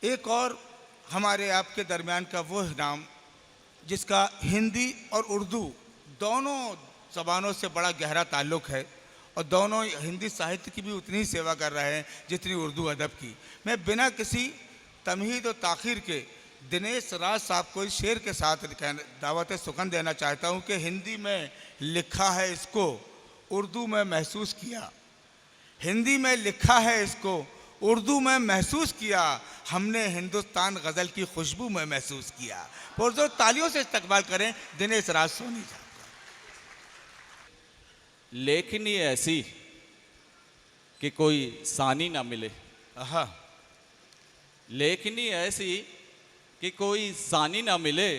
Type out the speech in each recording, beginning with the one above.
एक और हमारे आपके दरमियान का वो नाम जिसका हिंदी और उर्दू दोनों ज़बानों से बड़ा गहरा ताल्लुक़ है और दोनों हिंदी साहित्य की भी उतनी ही सेवा कर रहे हैं जितनी उर्दू अदब की। मैं बिना किसी तमहीद और ताख़ीर के दिनेश राज साहब को इस शेर के साथ दावत सुखन देना चाहता हूँ कि हिंदी में लिखा है इसको, उर्दू में महसूस किया। हिंदी में लिखा है इसको, उर्दू में महसूस किया। हमने हिंदुस्तान गज़ल की खुशबू में महसूस किया। पुरजोर तालियों से इस्तकबाल करें दिनेश राज सोनी साहब। लेखनी ऐसी कि कोई सानी ना मिले। आहा, लेखनी ऐसी कि कोई सानी ना मिले,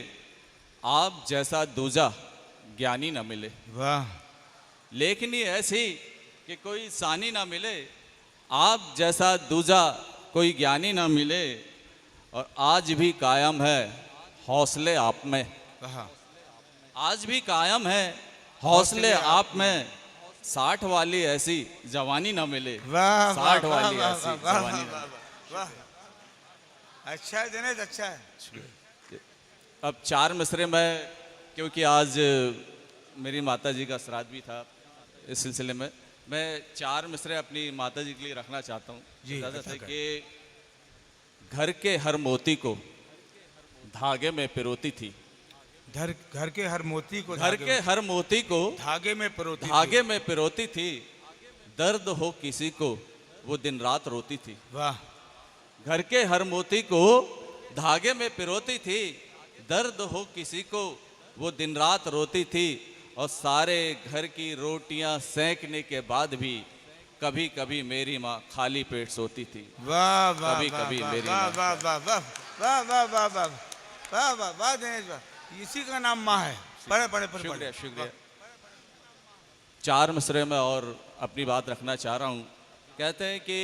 आप जैसा दूजा ज्ञानी ना मिले। वाह। लेखनी ऐसी कि कोई सानी ना मिले, आप जैसा दूजा कोई ज्ञानी ना मिले, और आज भी कायम है हौसले आप में। आहा, आज भी कायम है हौसले आप में, 60 वाली ऐसी जवानी ना मिले। वाह, 60 वाह, वाली वाह, ऐसी वाह, वाह, जवानी वाह, ना वाह, वाह। अच्छा है दिनेश, अच्छा है। मिले। अब 4 मिसरे में, क्योंकि आज मेरी माता जी का श्राद्ध भी था, इस सिलसिले में मैं 4 मिसरे अपनी माता जी के लिए रखना चाहता हूँ। जी, इजाज़त है अच्छा कि घर के हर मोती को धागे में पिरोती थी। घर के हर मोती को घर के हर मोती को धागे में पिरोती धागे थी। में पिरोती थी। दर्द हो किसी को वो दिन रात रोती थी। वाह। घर के हर मोती को धागे में पिरोती थी। दर्द हो किसी को वो दिन रात रोती थी। और सारे घर की रोटियां सेंकने के बाद भी कभी कभी मेरी माँ खाली पेट सोती थी। वाह वाह, कभी वाह, कभी वाह, मेरी वाह, माँ। वाह, वाह, वाह, वाह, वाह, वाह, वाह, वाह, वाह, वाह, दिनेश वाह। इसी का नाम माँ है। पढ़े पढ़े पढ़े। शुक्रिया शुक्रिया। 4 मिसरे में और अपनी बात रखना चाह रहा हूँ। कहते हैं कि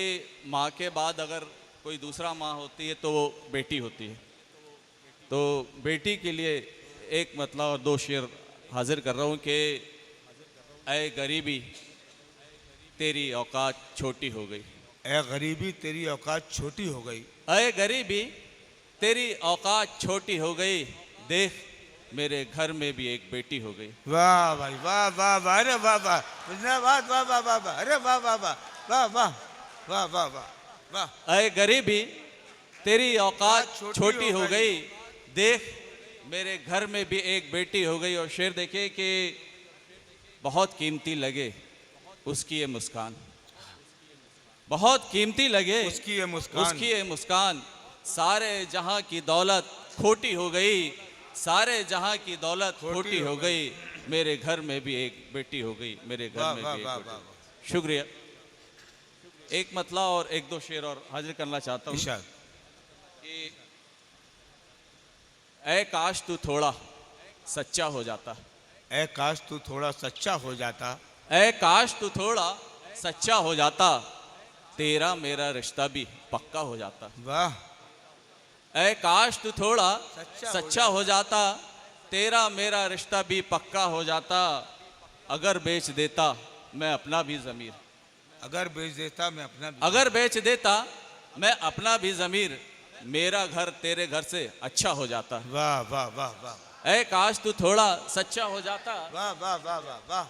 माँ के बाद अगर कोई दूसरा माँ होती है तो वो बेटी होती है। तो बेटी के लिए एक मतलब और 2 शेर हाजिर कर रहा हूँ कि ऐ गरीबी तेरी औकात छोटी हो गई। ए गरीबी तेरी औकात छोटी हो गई। ऐ गरीबी तेरी औकात छोटी हो गई, देख मेरे घर में भी एक बेटी हो गई। वाह भाई, वाह वाह वाह, अरे वाह वाह, वाह वाह वाह वाह वाह, अरे वाह वाह वाह, वाह वाह वाह वाह वाह वाह। ऐ गरीबी तेरी औकात छोटी हो गई, देख मेरे घर में भी एक बेटी हो गई। और शेर देखिए कि बहुत कीमती लगे उसकी ये मुस्कान, बहुत कीमती लगे उसकी ये मुस्कान, उसकी ये मुस्कान। सारे जहां की दौलत खोटी हो गई, सारे जहां की दौलत खोटी हो गई, मेरे घर में भी एक बेटी हो गई, मेरे घर में भी एक बेटी। शुक्रिया। एक मतला और 1-2 शेर और हाजिर करना चाहता हूँ कि ऐ काश तू थोड़ा सच्चा हो जाता। ऐ काश तू थोड़ा सच्चा हो जाता। ऐ काश तू थोड़ा सच्चा हो जाता, तेरा मेरा रिश्ता भी पक्का हो जाता। वाह। ऐ काश तू थोड़ा सच्चा हो जाता, तेरा मेरा रिश्ता भी पक्का हो जाता। अगर बेच देता मैं अपना भी ज़मीर, अगर बेच देता मैं अपना भी, अगर बेच देता मैं अपना भी ज़मीर, मेरा घर तेरे घर से अच्छा हो जाता। वाह वाह वाह वाह। ऐ काश तू थोड़ा सच्चा हो जाता। वाह वाह वाह वाह वाह।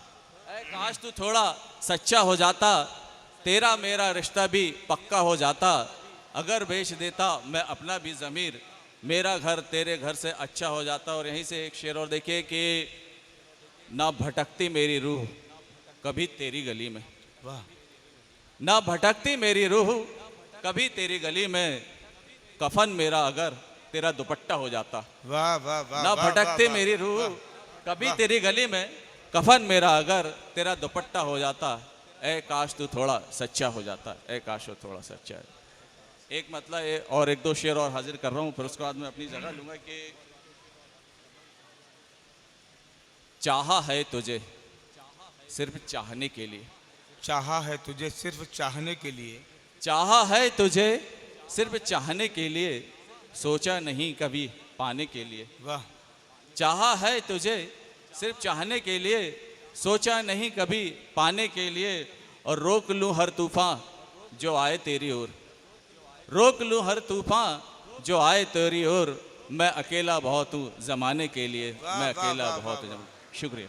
ऐ काश तू थोड़ा सच्चा हो जाता, तेरा मेरा रिश्ता भी पक्का हो जाता। अगर बेच देता मैं अपना भी ज़मीर, मेरा घर तेरे घर से अच्छा हो जाता। और यहीं से एक शेर और देखिए कि ना भटकती मेरी रूह कभी तेरी गली में। वाह। ना भटकती मेरी रूह कभी तेरी गली में, कफन मेरा अगर तेरा दुपट्टा हो जाता। वाह वाह वाह। ना भटकती मेरी रूह कभी तेरी गली में, कफन मेरा अगर तेरा दुपट्टा हो जाता। ऐ काश तू थोड़ा सच्चा हो जाता, ऐ काश तू थोड़ा सच्चा है। एक मतलब और 1-2 शेर और हाजिर कर रहा हूँ, फिर उसके बाद मैं अपनी जगह लूँगा कि चाहा है तुझे सिर्फ चाहने के लिए, चाहा है तुझे सिर्फ चाहने के लिए, चाहा है तुझे सिर्फ चाहने के लिए, सोचा नहीं कभी पाने के लिए। वाह। चाहा है तुझे सिर्फ चाहने के लिए, सोचा नहीं कभी पाने के लिए। और रोक लूँ हर तूफान जो आए तेरी ओर, रोक लूँ हर तूफान जो आए तेरी ओर, मैं अकेला बहुत हूँ जमाने के लिए, वाह, मैं वाह, अकेला वाह, बहुत वाह, हूँ। शुक्रिया।